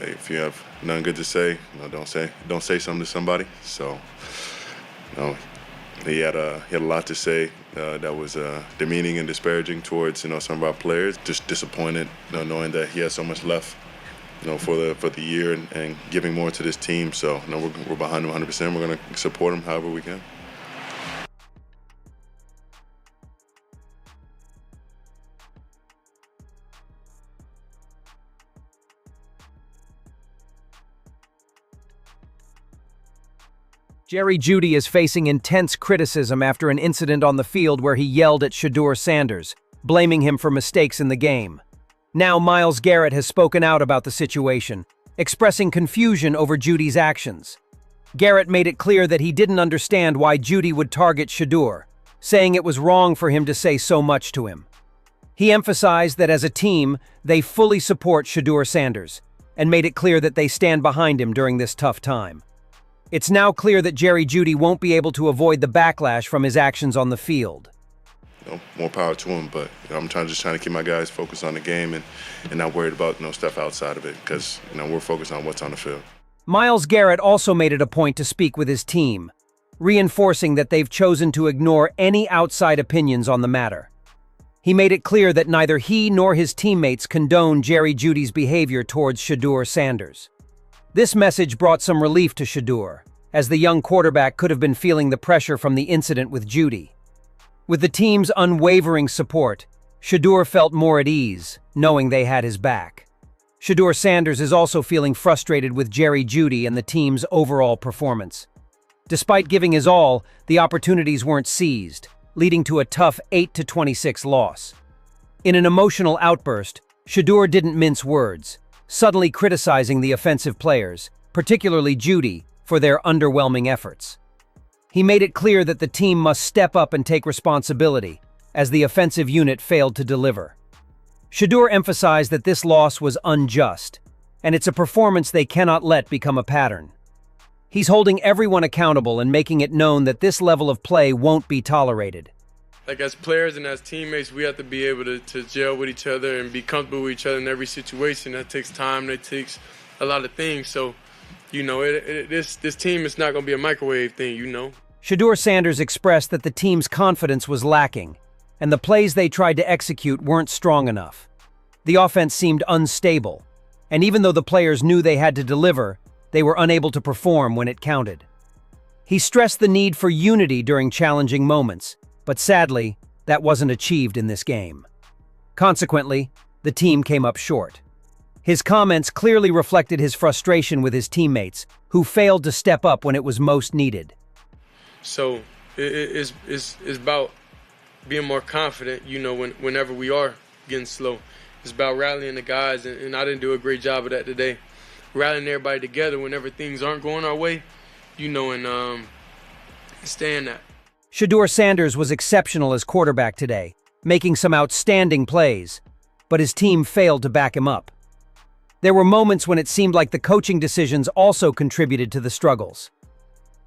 hey, if you have nothing good to say, don't say something to somebody. So, he had a lot to say that was demeaning and disparaging towards some of our players. Just disappointed, knowing that he has so much left, for the year and giving more to this team. So, we're behind him 100%. We're going to support him however we can. Jeudy is facing intense criticism after an incident on the field where he yelled at Shedeur, blaming him for mistakes in the game. Now MYLES Garrett has spoken out about the situation, expressing confusion over Jeudy's actions. Garrett made it clear that he didn't understand why Jeudy would target Shedeur, saying it was wrong for him to say so much to him. He emphasized that as a team, they fully support Shedeur, and made it clear that they stand behind him during this tough time. It's now clear that Jeudy won't be able to avoid the backlash from his actions on the field. More power to him, but I'm just trying to keep my guys focused on the game and not worried about stuff outside of it, because we're focused on what's on the field. MYLES Garrett also made it a point to speak with his team, reinforcing that they've chosen to ignore any outside opinions on the matter. He made it clear that neither he nor his teammates condone Jeudy's behavior towards Shedeur. This message brought some relief to Shedeur, as the young quarterback could have been feeling the pressure from the incident with Jeudy. With the team's unwavering support, Shedeur felt more at ease, knowing they had his back. Shedeur is also feeling frustrated with Jeudy and the team's overall performance. Despite giving his all, the opportunities weren't seized, leading to a tough 8-26 loss. In an emotional outburst, Shedeur didn't mince words, suddenly criticizing the offensive players, particularly Jeudy, for their underwhelming efforts. He made it clear that the team must step up and take responsibility, as the offensive unit failed to deliver. Shedeur emphasized that this loss was unjust, and it's a performance they cannot let become a pattern. He's holding everyone accountable and making it known that this level of play won't be tolerated. As players and as teammates, we have to be able to gel with each other and be comfortable with each other in every situation. That takes time, that takes a lot of things. So, this team is not going to be a microwave thing, Shedeur expressed that the team's confidence was lacking, and the plays they tried to execute weren't strong enough. The offense seemed unstable, and even though the players knew they had to deliver, they were unable to perform when it counted. He stressed the need for unity during challenging moments, but sadly, that wasn't achieved in this game. Consequently, the team came up short. His comments clearly reflected his frustration with his teammates, who failed to step up when it was most needed. So it's about being more confident, whenever we are getting slow. It's about rallying the guys, and I didn't do a great job of that today. Rallying everybody together whenever things aren't going our way, and staying that. Shedeur was exceptional as quarterback today, making some outstanding plays, but his team failed to back him up. There were moments when it seemed like the coaching decisions also contributed to the struggles.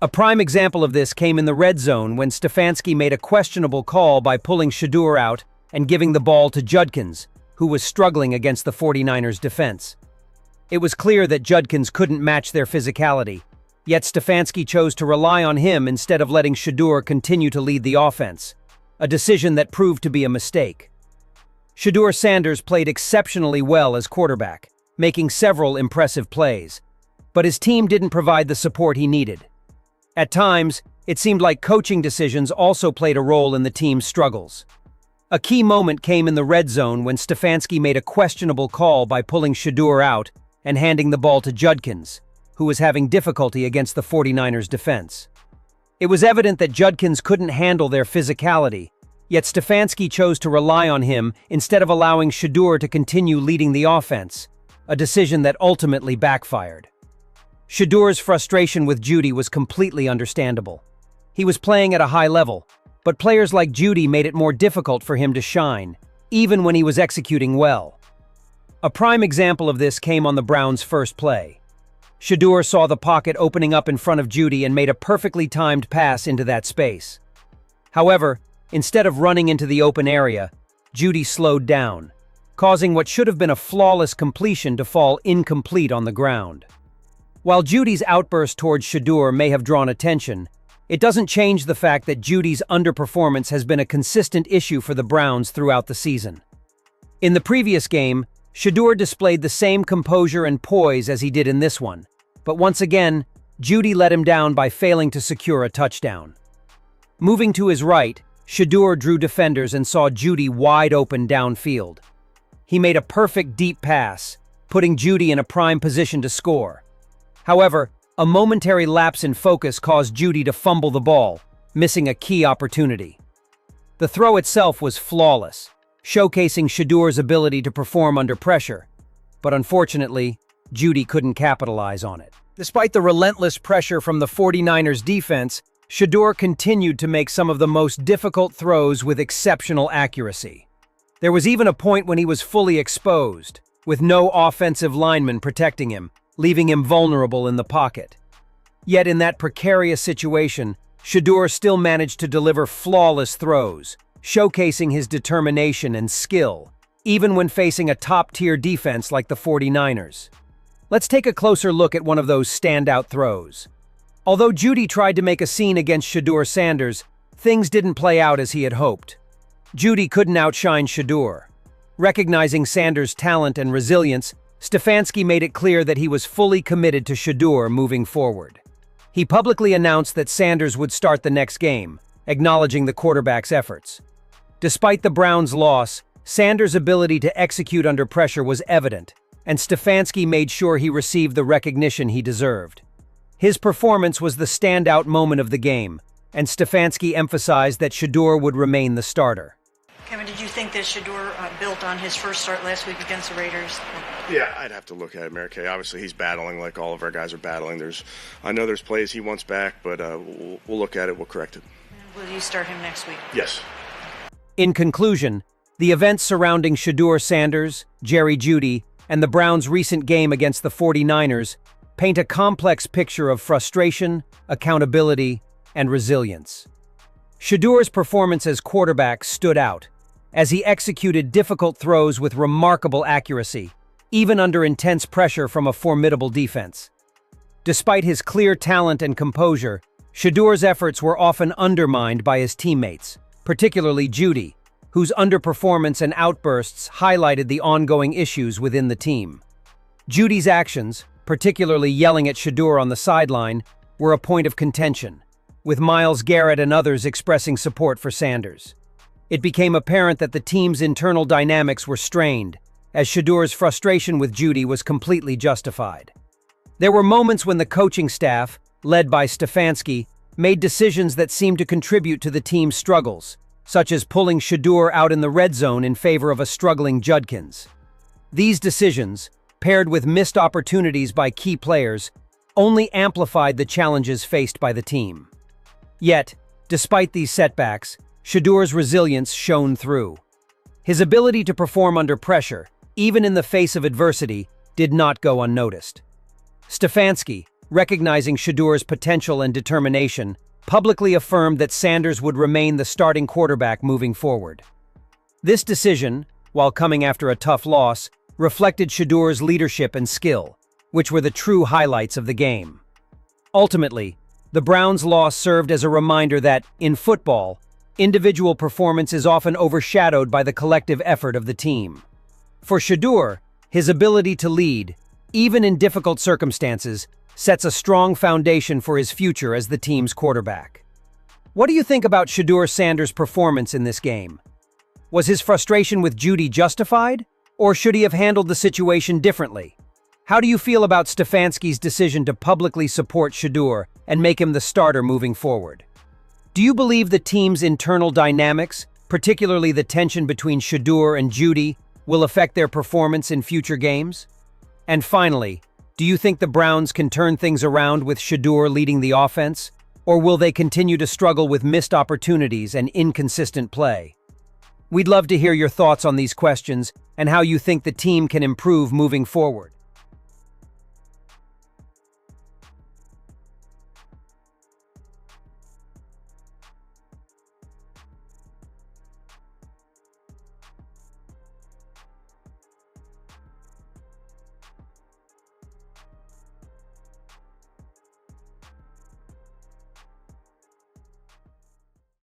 A prime example of this came in the red zone when Stefanski made a questionable call by pulling Shedeur out and giving the ball to Judkins, who was struggling against the 49ers defense. It was clear that Judkins couldn't match their physicality, yet Stefanski chose to rely on him instead of letting Shedeur continue to lead the offense, a decision that proved to be a mistake. Shedeur played exceptionally well as quarterback, making several impressive plays, but his team didn't provide the support he needed. At times, it seemed like coaching decisions also played a role in the team's struggles. A key moment came in the red zone when Stefanski made a questionable call by pulling Shedeur out and handing the ball to Judkins, who was having difficulty against the 49ers defense. It was evident that Judkins couldn't handle their physicality, yet Stefanski chose to rely on him instead of allowing Shedeur to continue leading the offense, a decision that ultimately backfired. Shedeur's frustration with Jeudy was completely understandable. He was playing at a high level, but players like Jeudy made it more difficult for him to shine, even when he was executing well. A prime example of this came on the Browns' first play. Shedeur saw the pocket opening up in front of Jeudy and made a perfectly timed pass into that space. However, instead of running into the open area, Jeudy slowed down, causing what should have been a flawless completion to fall incomplete on the ground. While Jeudy's outburst towards Shedeur may have drawn attention, it doesn't change the fact that Jeudy's underperformance has been a consistent issue for the Browns throughout the season. In the previous game, Shedeur displayed the same composure and poise as he did in this one, but once again, Jeudy let him down by failing to secure a touchdown. Moving to his right, Shedeur drew defenders and saw Jeudy wide open downfield. He made a perfect deep pass, putting Jeudy in a prime position to score. However, a momentary lapse in focus caused Jeudy to fumble the ball, missing a key opportunity. The throw itself was flawless, showcasing Shedeur's ability to perform under pressure, but unfortunately, Jeudy couldn't capitalize on it. Despite the relentless pressure from the 49ers defense, Shedeur continued to make some of the most difficult throws with exceptional accuracy. There was even a point when he was fully exposed, with no offensive lineman protecting him, leaving him vulnerable in the pocket. Yet in that precarious situation, Shedeur still managed to deliver flawless throws, showcasing his determination and skill, even when facing a top-tier defense like the 49ers. Let's take a closer look at one of those standout throws. Although Jeudy tried to make a scene against Shedeur-Sanders, things didn't play out as he had hoped. Jeudy couldn't outshine Shedeur. Recognizing Sanders' talent and resilience, Stefanski made it clear that he was fully committed to Shedeur moving forward. He publicly announced that Sanders would start the next game, acknowledging the quarterback's efforts. Despite the Browns' loss, Sanders' ability to execute under pressure was evident, and Stefanski made sure he received the recognition he deserved. His performance was the standout moment of the game, and Stefanski emphasized that Shedeur would remain the starter. Kevin, did you think that Shedeur built on his first start last week against the Raiders? Yeah, I'd have to look at it, Mary Kay. Obviously, he's battling like all of our guys are battling. I know there's plays he wants back, but we'll look at it. We'll correct it. Will you start him next week? Yes. In conclusion, the events surrounding Shedeur-Sanders, Jeudy, and the Browns' recent game against the 49ers paint a complex picture of frustration, accountability, and resilience. Shedeur's performance as quarterback stood out, as he executed difficult throws with remarkable accuracy, even under intense pressure from a formidable defense. Despite his clear talent and composure, Shedeur's efforts were often undermined by his teammates, particularly Jeudy, whose underperformance and outbursts highlighted the ongoing issues within the team. Jeudy's actions, particularly yelling at Shedeur on the sideline, were a point of contention, with MYLES Garrett and others expressing support for Sanders. It became apparent that the team's internal dynamics were strained, as Shedeur's frustration with Jeudy was completely justified. There were moments when the coaching staff, led by Stefanski, made decisions that seemed to contribute to the team's struggles, such as pulling Shedeur out in the red zone in favor of a struggling Judkins. These decisions, paired with missed opportunities by key players, only amplified the challenges faced by the team. Yet, despite these setbacks, Shedeur's resilience shone through. His ability to perform under pressure, even in the face of adversity, did not go unnoticed. Stefanski, recognizing Shedeur's potential and determination, publicly affirmed that Sanders would remain the starting quarterback moving forward. This decision, while coming after a tough loss, reflected Shedeur's leadership and skill, which were the true highlights of the game. Ultimately, the Browns' loss served as a reminder that, in football, individual performance is often overshadowed by the collective effort of the team. For Shedeur, his ability to lead, even in difficult circumstances, sets a strong foundation for his future as the team's quarterback. What do you think about Shedeur-Sanders' performance in this game? Was his frustration with Jeudy justified, or should he have handled the situation differently? How do you feel about Stefanski's decision to publicly support Shedeur and make him the starter moving forward? Do you believe the team's internal dynamics, particularly the tension between Shedeur and Jeudy, will affect their performance in future games? And finally, do you think the Browns can turn things around with Shedeur leading the offense, or will they continue to struggle with missed opportunities and inconsistent play? We'd love to hear your thoughts on these questions and how you think the team can improve moving forward.